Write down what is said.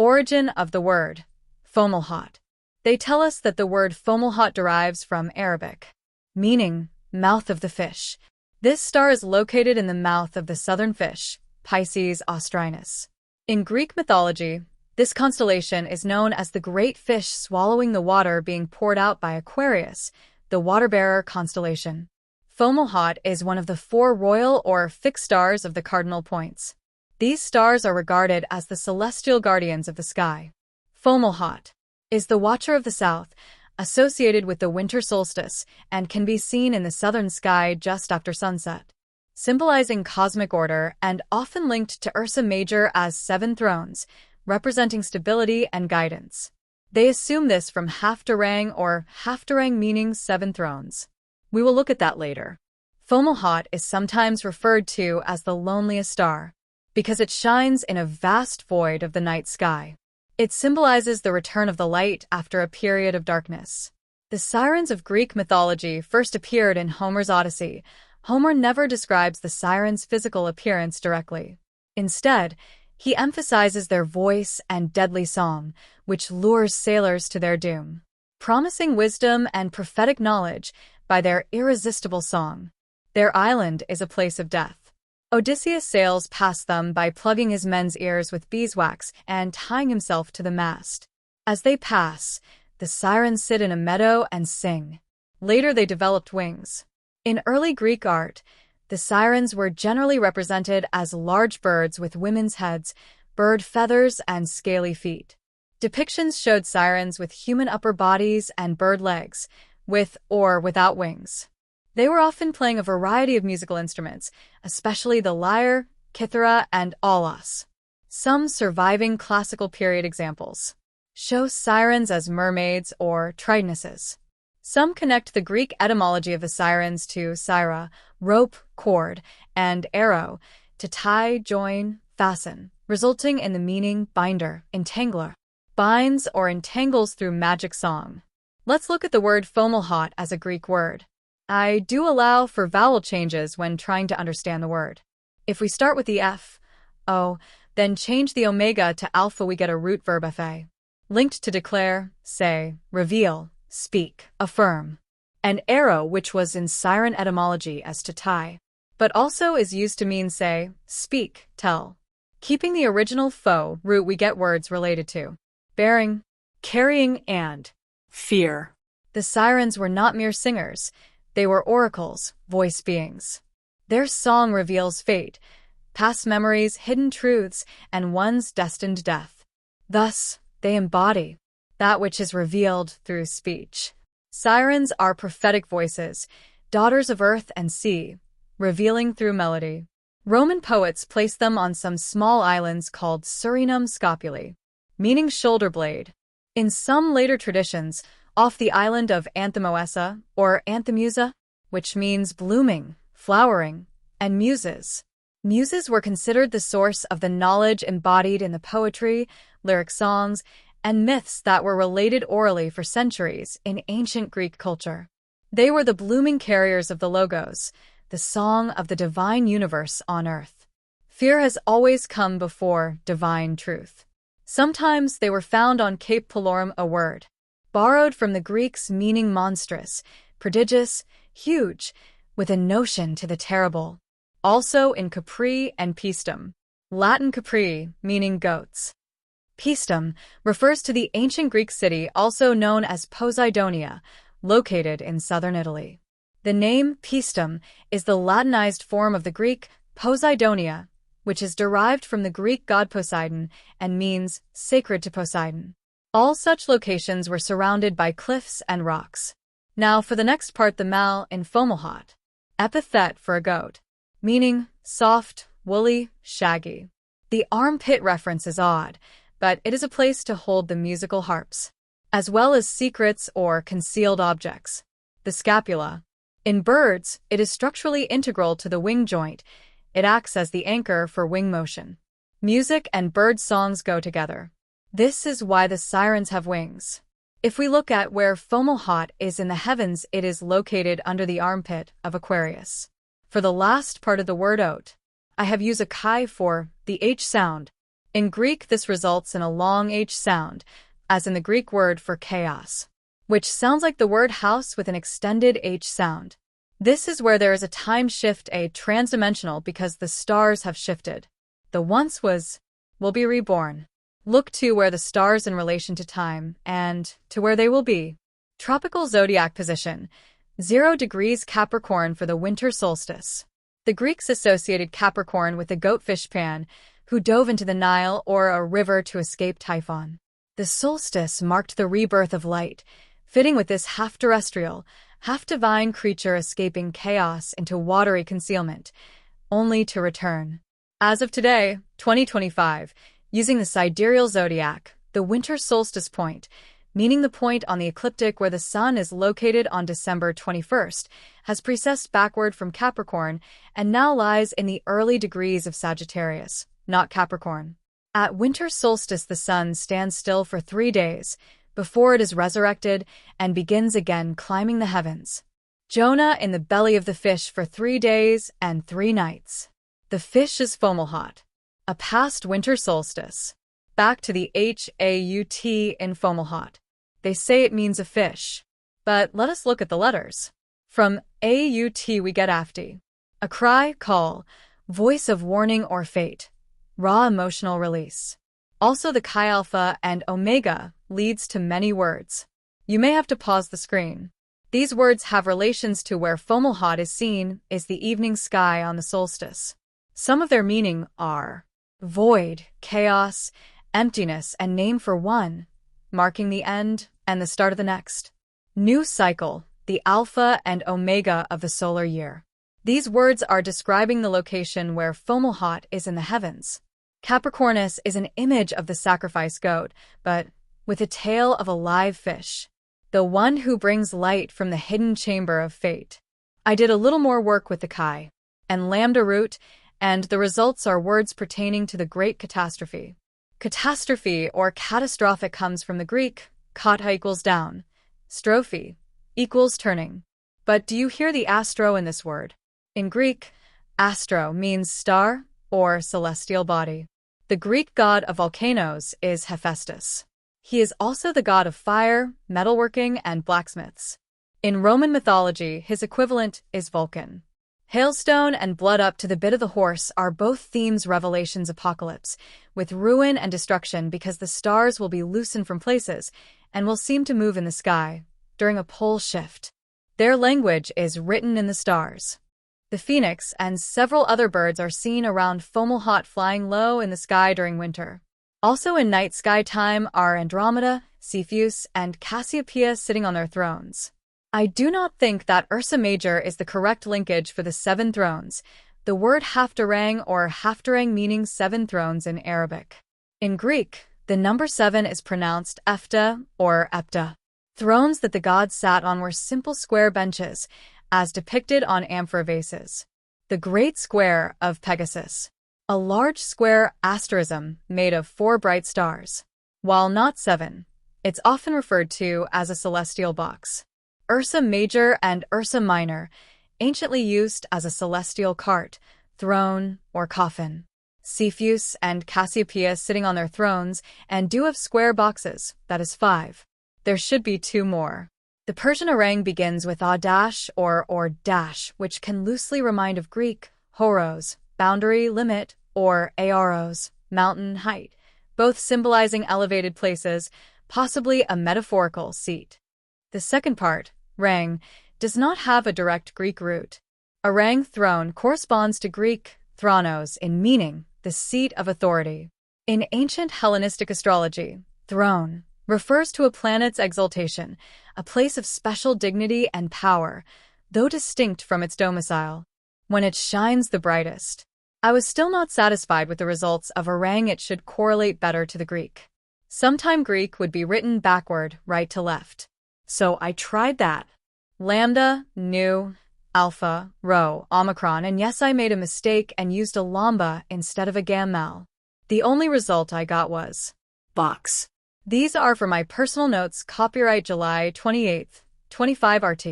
Origin of the word Fomalhaut. They tell us that the word Fomalhaut derives from Arabic, meaning mouth of the fish. This star is located in the mouth of the southern fish, Pisces austrinus. In Greek mythology, this constellation is known as the great fish swallowing the water being poured out by Aquarius, the water-bearer constellation. Fomalhaut is one of the 4 royal or fixed stars of the cardinal points. These stars are regarded as the celestial guardians of the sky. Fomalhaut is the watcher of the south, associated with the winter solstice, and can be seen in the southern sky just after sunset. Symbolizing cosmic order and often linked to Ursa Major as 7 thrones, representing stability and guidance. They assume this from Haftarang or Haftarang meaning 7 thrones. We will look at that later. Fomalhaut is sometimes referred to as the loneliest star, because it shines in a vast void of the night sky. It symbolizes the return of the light after a period of darkness. The Sirens of Greek mythology first appeared in Homer's Odyssey. Homer never describes the sirens' physical appearance directly. Instead, he emphasizes their voice and deadly song, which lures sailors to their doom, promising wisdom and prophetic knowledge by their irresistible song. Their island is a place of death. Odysseus sails past them by plugging his men's ears with beeswax and tying himself to the mast. As they pass, the sirens sit in a meadow and sing. Later they developed wings. In early Greek art, the sirens were generally represented as large birds with women's heads, bird feathers, and scaly feet. Depictions showed sirens with human upper bodies and bird legs, with or without wings. They were often playing a variety of musical instruments, especially the lyre, kithara, and aulos. Some surviving classical period examples show sirens as mermaids or tritonnesses. Some connect the Greek etymology of the sirens to syra, rope, cord, and arrow, to tie, join, fasten, resulting in the meaning binder, entangler, binds or entangles through magic song. Let's look at the word Fomalhaut as a Greek word. I do allow for vowel changes when trying to understand the word. If we start with the F, O, then change the omega to alpha, we get a root verb fa. Linked to declare, say, reveal, speak, affirm. And arrow, which was in Siren etymology as to tie, but also is used to mean say, speak, tell. Keeping the original fo root, we get words related to bearing, carrying, and fear. The sirens were not mere singers. They were oracles, voice beings. Their song reveals fate, past memories, hidden truths, and one's destined death. Thus, they embody that which is revealed through speech. Sirens are prophetic voices, daughters of earth and sea, revealing through melody. Roman poets placed them on some small islands called Surinam Scopuli, meaning shoulder blade. In some later traditions, off the island of Anthomoessa, or Anthomusa, which means blooming, flowering, and muses. Muses were considered the source of the knowledge embodied in the poetry, lyric songs, and myths that were related orally for centuries in ancient Greek culture. They were the blooming carriers of the Logos, the song of the divine universe on earth. Fear has always come before divine truth. Sometimes they were found on Cape Pelorem, a word borrowed from the Greeks meaning monstrous, prodigious, huge, with a notion to the terrible. Also in Capri and Paestum. Latin Capri, meaning goats. Paestum refers to the ancient Greek city also known as Poseidonia, located in southern Italy. The name Paestum is the Latinized form of the Greek Poseidonia, which is derived from the Greek god Poseidon and means sacred to Poseidon. All such locations were surrounded by cliffs and rocks. Now for the next part, the mal in Fomalhaut. Epithet for a goat, meaning soft, woolly, shaggy. The armpit reference is odd, but it is a place to hold the musical harps, as well as secrets or concealed objects. The scapula. In birds, it is structurally integral to the wing joint. It acts as the anchor for wing motion. Music and bird songs go together. This is why the sirens have wings. If we look at where Fomalhaut is in the heavens, it is located under the armpit of Aquarius. For the last part of the word oat, I have used a chi for the H sound. In Greek, this results in a long H sound, as in the Greek word for chaos, which sounds like the word house with an extended H sound. This is where there is a time shift, a transdimensional, because the stars have shifted. The once was will be reborn. Look to where the stars in relation to time and to where they will be. Tropical zodiac position, 0 degrees Capricorn for the winter solstice. The Greeks associated Capricorn with the goatfish Pan, who dove into the Nile or a river to escape Typhon. The solstice marked the rebirth of light, fitting with this half-terrestrial, half-divine creature escaping chaos into watery concealment, only to return. As of today, 2025, using the sidereal zodiac, the winter solstice point, meaning the point on the ecliptic where the sun is located on December 21st, has precessed backward from Capricorn and now lies in the early degrees of Sagittarius, not Capricorn. At winter solstice, the sun stands still for 3 days before it is resurrected and begins again climbing the heavens. Jonah in the belly of the fish for 3 days and 3 nights. The fish is Fomalhaut, a past winter solstice. Back to the H-A-U-T in Fomalhaut. They say it means a fish. But let us look at the letters. From A-U-T we get afti, a cry, call, voice of warning or fate, raw emotional release. Also the chi alpha and omega leads to many words. You may have to pause the screen. These words have relations to where Fomalhaut is seen is the evening sky on the solstice. Some of their meaning are void, chaos, emptiness, and name for one, marking the end and the start of the next. New cycle, the alpha and omega of the solar year. These words are describing the location where Fomalhaut is in the heavens. Capricornus is an image of the sacrifice goat, but with a tail of a live fish, the one who brings light from the hidden chamber of fate. I did a little more work with the chi and lambda root, and the results are words pertaining to the great catastrophe. Catastrophe or catastrophic comes from the Greek kata equals down, strophe equals turning. But do you hear the astro in this word? In Greek, astro means star or celestial body. The Greek god of volcanoes is Hephaestus. He is also the god of fire, metalworking, and blacksmiths. In Roman mythology, his equivalent is Vulcan. Hailstone and blood up to the bit of the horse are both themes Revelation's apocalypse, with ruin and destruction because the stars will be loosened from places and will seem to move in the sky during a pole shift. Their language is written in the stars. The phoenix and several other birds are seen around Fomalhaut flying low in the sky during winter. Also in night sky time are Andromeda, Cepheus, and Cassiopeia sitting on their thrones. I do not think that Ursa Major is the correct linkage for the 7 thrones, the word haftarang or haftarang meaning 7 thrones in Arabic. In Greek, the number 7 is pronounced efta or epta. Thrones that the gods sat on were simple square benches, as depicted on amphora vases. The Great Square of Pegasus, a large square asterism made of 4 bright stars. While not 7, it's often referred to as a celestial box. Ursa Major and Ursa Minor, anciently used as a celestial cart, throne, or coffin. Cepheus and Cassiopeia sitting on their thrones and do have square boxes, that is 5. There should be 2 more. The Persian harangue begins with a dash or dash, which can loosely remind of Greek horos, boundary, limit, or aoros, mountain height, both symbolizing elevated places, possibly a metaphorical seat. The second part, rang, does not have a direct Greek root. A rang throne corresponds to Greek thronos in meaning the seat of authority. In ancient Hellenistic astrology, throne refers to a planet's exaltation, a place of special dignity and power, though distinct from its domicile. When it shines the brightest. I was still not satisfied with the results of a rang. It should correlate better to the Greek. Sometime Greek would be written backward, right to left. So I tried that. Lambda, nu, alpha, rho, omicron, and yes, I made a mistake and used a lambda instead of a gamma. The only result I got was box. These are for my personal notes, copyright July 28, 25 RT.